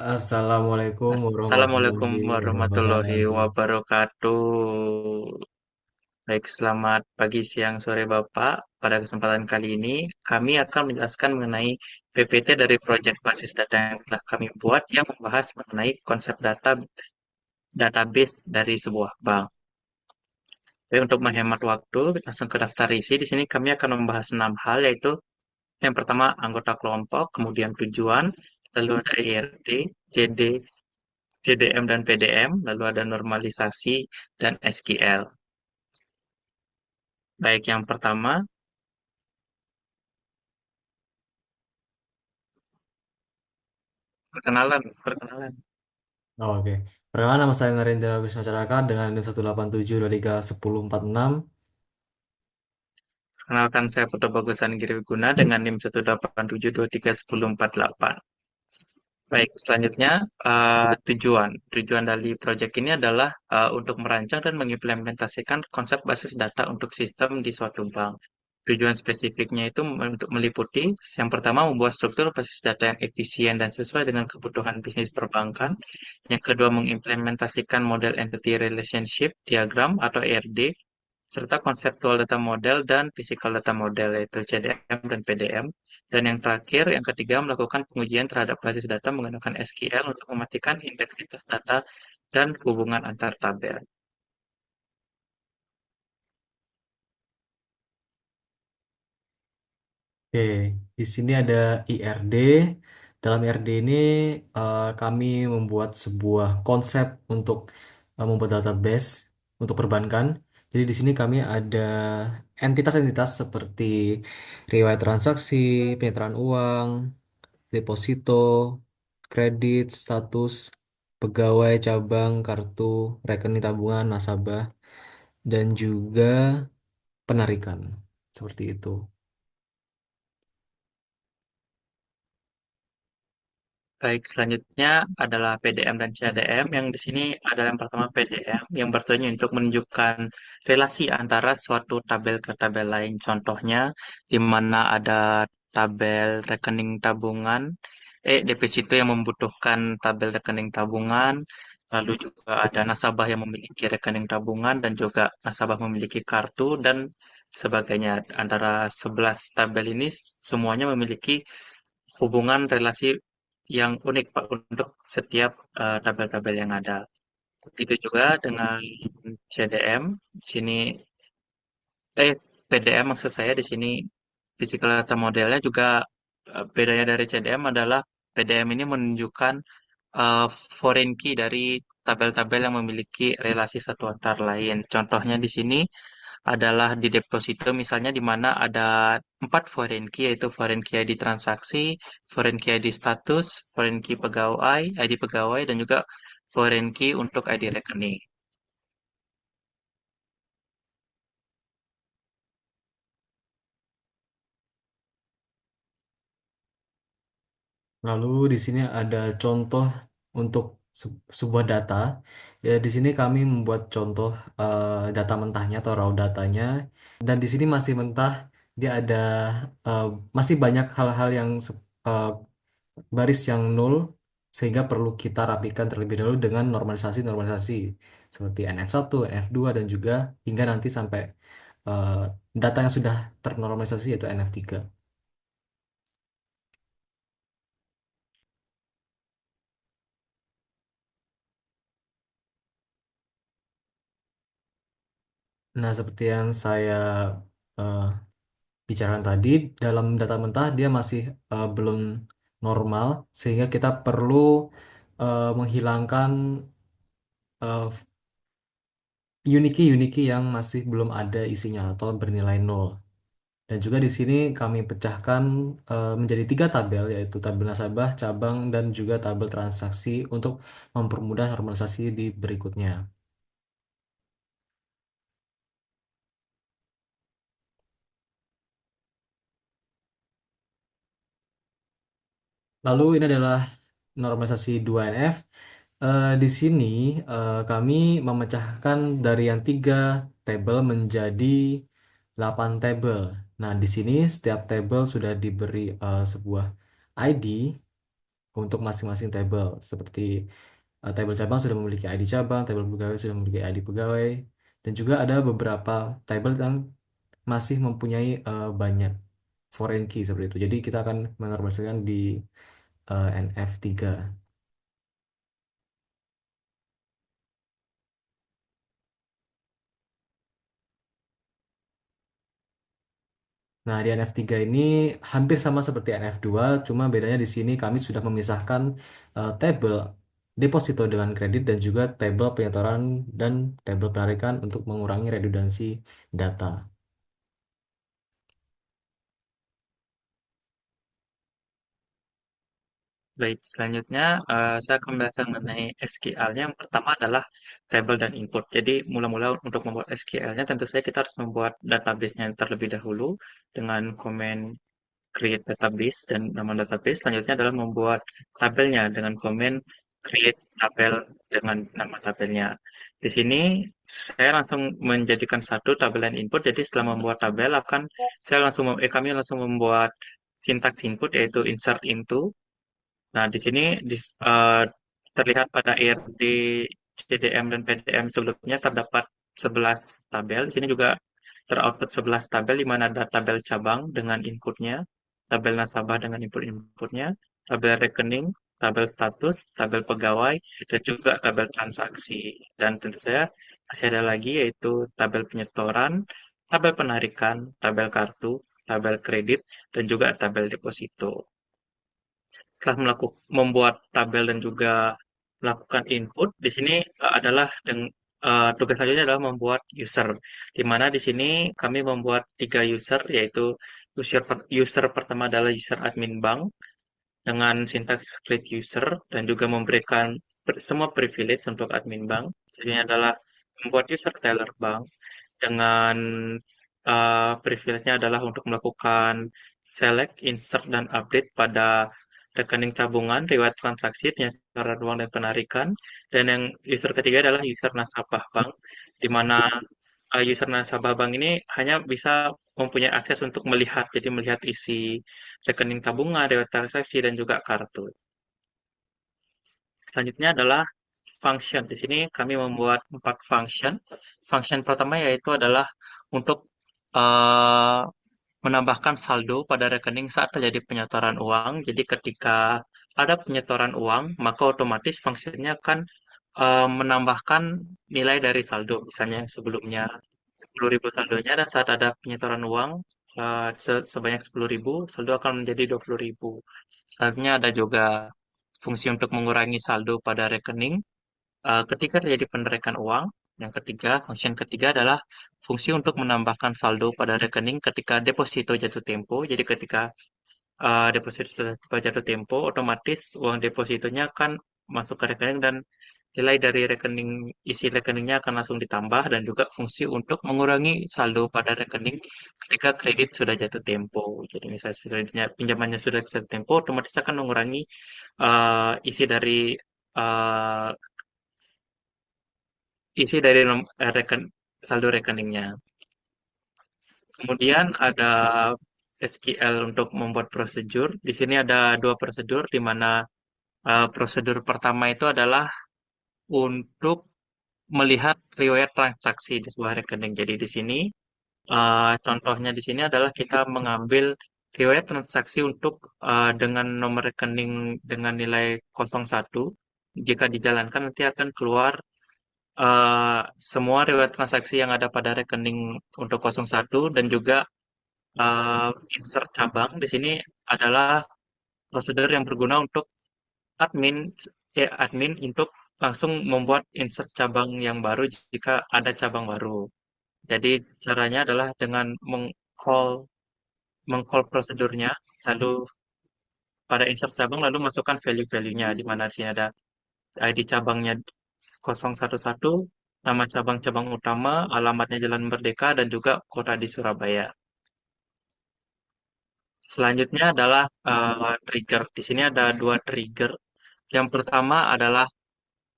Assalamualaikum Assalamualaikum warahmatullahi warahmatullahi wabarakatuh. wabarakatuh. Baik, selamat pagi, siang, sore, Bapak. Pada kesempatan kali ini, kami akan menjelaskan mengenai PPT dari proyek basis data yang telah kami buat yang membahas mengenai konsep database dari sebuah bank. Jadi untuk menghemat waktu, langsung ke daftar isi. Di sini kami akan membahas 6 hal, yaitu yang pertama anggota kelompok, kemudian tujuan, lalu ada IRD, JD, CDM dan PDM, lalu ada normalisasi dan SQL. Baik, yang pertama, perkenalan. Oke. Perkenalkan nama saya Narendra Wisnu Masyarakat dengan NIM 187231046. Perkenalkan saya Putra Bagusan Giriwiguna dengan NIM 187231048. Baik, selanjutnya tujuan. Tujuan dari proyek ini adalah untuk merancang dan mengimplementasikan konsep basis data untuk sistem di suatu bank. Tujuan spesifiknya itu untuk meliputi yang pertama membuat struktur basis data yang efisien dan sesuai dengan kebutuhan bisnis perbankan. Yang kedua mengimplementasikan model entity relationship diagram atau ERD serta konseptual data model dan physical data model yaitu CDM dan PDM. Dan yang terakhir, yang ketiga, melakukan pengujian terhadap basis data menggunakan SQL untuk memastikan integritas data dan hubungan antar tabel. Oke, di sini ada IRD. Dalam IRD ini kami membuat sebuah konsep untuk membuat database untuk perbankan. Jadi di sini kami ada entitas-entitas seperti riwayat transaksi, penyertaan uang, deposito, kredit, status, pegawai cabang, kartu, rekening tabungan, nasabah, dan juga penarikan. Seperti itu. Baik, selanjutnya adalah PDM dan CDM. Yang di sini adalah yang pertama PDM, yang bertujuan untuk menunjukkan relasi antara suatu tabel ke tabel lain. Contohnya, di mana ada tabel rekening tabungan, deposito yang membutuhkan tabel rekening tabungan, lalu juga ada nasabah yang memiliki rekening tabungan, dan juga nasabah memiliki kartu, dan sebagainya. Antara 11 tabel ini semuanya memiliki hubungan relasi yang unik Pak untuk setiap tabel-tabel yang ada. Begitu juga dengan CDM, di sini PDM maksud saya di sini physical data modelnya juga bedanya dari CDM adalah PDM ini menunjukkan eh, foreign key dari tabel-tabel yang memiliki relasi satu antar lain. Contohnya di sini adalah di deposito misalnya di mana ada 4 foreign key yaitu foreign key ID transaksi, foreign key ID status, foreign key pegawai, ID pegawai dan juga foreign key untuk ID rekening. Lalu di sini ada contoh untuk sebuah data. Ya, di sini kami membuat contoh data mentahnya atau raw datanya. Dan di sini masih mentah, dia ada eh, masih banyak hal-hal yang baris yang nol sehingga perlu kita rapikan terlebih dahulu dengan normalisasi-normalisasi seperti NF1, NF2 dan juga hingga nanti sampai eh, data yang sudah ternormalisasi yaitu NF3. Nah, seperti yang saya eh, bicarakan tadi, dalam data mentah dia masih belum normal sehingga kita perlu menghilangkan uniki-uniki yang masih belum ada isinya atau bernilai nol. Dan juga di sini kami pecahkan menjadi tiga tabel, yaitu tabel nasabah, cabang, dan juga tabel transaksi untuk mempermudah normalisasi di berikutnya. Lalu ini adalah normalisasi 2NF. Di sini kami memecahkan dari yang tiga tabel menjadi 8 tabel. Nah, di sini setiap tabel sudah diberi sebuah ID untuk masing-masing tabel. Seperti tabel cabang sudah memiliki ID cabang, tabel pegawai sudah memiliki ID pegawai, dan juga ada beberapa tabel yang masih mempunyai banyak foreign key seperti itu. Jadi kita akan menormalisasikan di NF3. Nah, di NF3 ini hampir sama seperti NF2, cuma bedanya di sini kami sudah memisahkan tabel deposito dengan kredit dan juga tabel penyetoran dan tabel penarikan untuk mengurangi redundansi data. Baik, selanjutnya saya akan membahas mengenai SQL-nya. Yang pertama adalah table dan input. Jadi, mula-mula untuk membuat SQL-nya, tentu saja kita harus membuat database-nya terlebih dahulu dengan komen create database dan nama database. Selanjutnya adalah membuat tabelnya dengan komen create tabel dengan nama tabelnya. Di sini saya langsung menjadikan satu tabel dan input. Jadi setelah membuat tabel kami langsung membuat sintaks input yaitu insert into. Nah, di sini terlihat pada IRD, CDM, dan PDM sebelumnya terdapat 11 tabel. Di sini juga teroutput 11 tabel, di mana ada tabel cabang dengan inputnya, tabel nasabah dengan input-inputnya, tabel rekening, tabel status, tabel pegawai, dan juga tabel transaksi. Dan tentu saja masih ada lagi yaitu tabel penyetoran, tabel penarikan, tabel kartu, tabel kredit, dan juga tabel deposito. Setelah membuat tabel dan juga melakukan input, di sini adalah tugas selanjutnya adalah membuat user. Di mana di sini kami membuat tiga user, yaitu user pertama adalah user admin bank dengan sintaks create user dan juga memberikan semua privilege untuk admin bank. Jadi ini adalah membuat user teller bank dengan privilege-nya adalah untuk melakukan select, insert, dan update pada rekening tabungan, riwayat transaksi, penyetorkan uang, dan penarikan. Dan yang user ketiga adalah user nasabah bank, di mana user nasabah bank ini hanya bisa mempunyai akses untuk melihat, jadi melihat isi rekening tabungan, riwayat transaksi, dan juga kartu. Selanjutnya adalah function. Di sini kami membuat 4 function. Function pertama yaitu adalah untuk eh, menambahkan saldo pada rekening saat terjadi penyetoran uang. Jadi ketika ada penyetoran uang, maka otomatis fungsinya akan menambahkan nilai dari saldo. Misalnya yang sebelumnya 10.000 saldonya dan saat ada penyetoran uang sebanyak 10.000, saldo akan menjadi 20.000. Selanjutnya ada juga fungsi untuk mengurangi saldo pada rekening ketika terjadi penarikan uang. Yang ketiga, function ketiga adalah fungsi untuk menambahkan saldo pada rekening ketika deposito jatuh tempo. Jadi ketika deposito sudah jatuh tempo, otomatis uang depositonya akan masuk ke rekening dan nilai dari isi rekeningnya akan langsung ditambah dan juga fungsi untuk mengurangi saldo pada rekening ketika kredit sudah jatuh tempo. Jadi misalnya pinjamannya sudah jatuh tempo, otomatis akan mengurangi isi dari eh, saldo rekeningnya. Kemudian ada SQL untuk membuat prosedur. Di sini ada dua prosedur, di mana prosedur pertama itu adalah untuk melihat riwayat transaksi di sebuah rekening. Jadi di sini contohnya di sini adalah kita mengambil riwayat transaksi untuk dengan nomor rekening dengan nilai 01. Jika dijalankan nanti akan keluar semua riwayat transaksi yang ada pada rekening untuk 01 dan juga eh, insert cabang di sini adalah prosedur yang berguna untuk admin admin untuk langsung membuat insert cabang yang baru jika ada cabang baru. Jadi caranya adalah dengan mengcall prosedurnya lalu pada insert cabang lalu masukkan value-value-nya di mana di sini ada ID cabangnya 011, nama cabang-cabang utama, alamatnya Jalan Merdeka, dan juga kota di Surabaya. Selanjutnya adalah trigger. Di sini ada dua trigger. Yang pertama adalah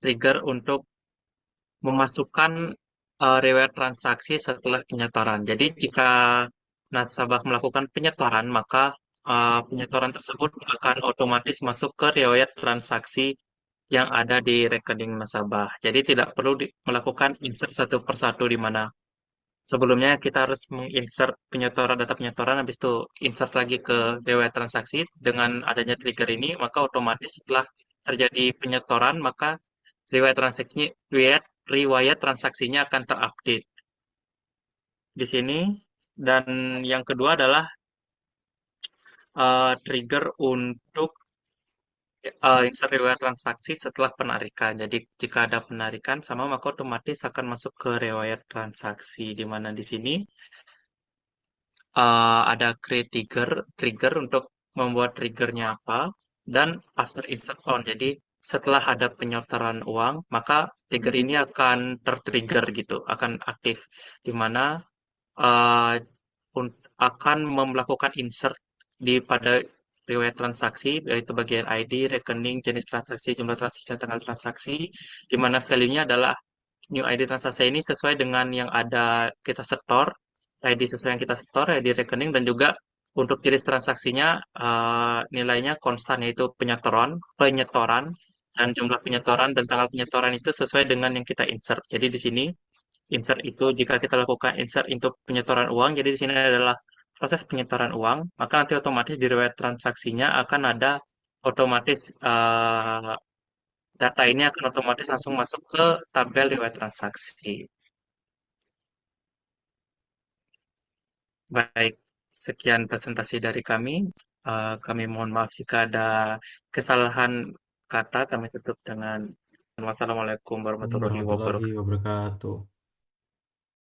trigger untuk memasukkan riwayat transaksi setelah penyetoran. Jadi jika nasabah melakukan penyetoran, maka penyetoran tersebut akan otomatis masuk ke riwayat transaksi yang ada di rekening nasabah. Jadi tidak perlu melakukan insert satu persatu di mana sebelumnya kita harus menginsert penyetoran data penyetoran, habis itu insert lagi ke riwayat transaksi. Dengan adanya trigger ini, maka otomatis setelah terjadi penyetoran, maka riwayat transaksinya akan terupdate di sini. Dan yang kedua adalah trigger untuk insert riwayat transaksi setelah penarikan. Jadi jika ada penarikan sama maka otomatis akan masuk ke riwayat transaksi di mana di sini ada create trigger untuk membuat triggernya apa dan after insert on. Jadi setelah ada penyetoran uang, maka trigger ini akan tertrigger gitu, akan aktif di mana eh, akan melakukan insert pada riwayat transaksi, yaitu bagian ID, rekening, jenis transaksi, jumlah transaksi, dan tanggal transaksi, di mana value-nya adalah new ID transaksi ini sesuai dengan yang ada kita store, ID sesuai yang kita store, ID rekening, dan juga untuk jenis transaksinya nilainya konstan, yaitu penyetoran, dan jumlah penyetoran dan tanggal penyetoran itu sesuai dengan yang kita insert. Jadi di sini insert itu jika kita lakukan insert untuk penyetoran uang, jadi di sini adalah proses penyetoran uang, maka nanti otomatis di riwayat transaksinya akan ada otomatis data ini akan otomatis langsung masuk ke tabel riwayat transaksi. Baik, sekian presentasi dari kami. Kami mohon maaf jika ada kesalahan kata. Kami tutup dengan wassalamualaikum warahmatullahi Warahmatullahi wabarakatuh. wabarakatuh.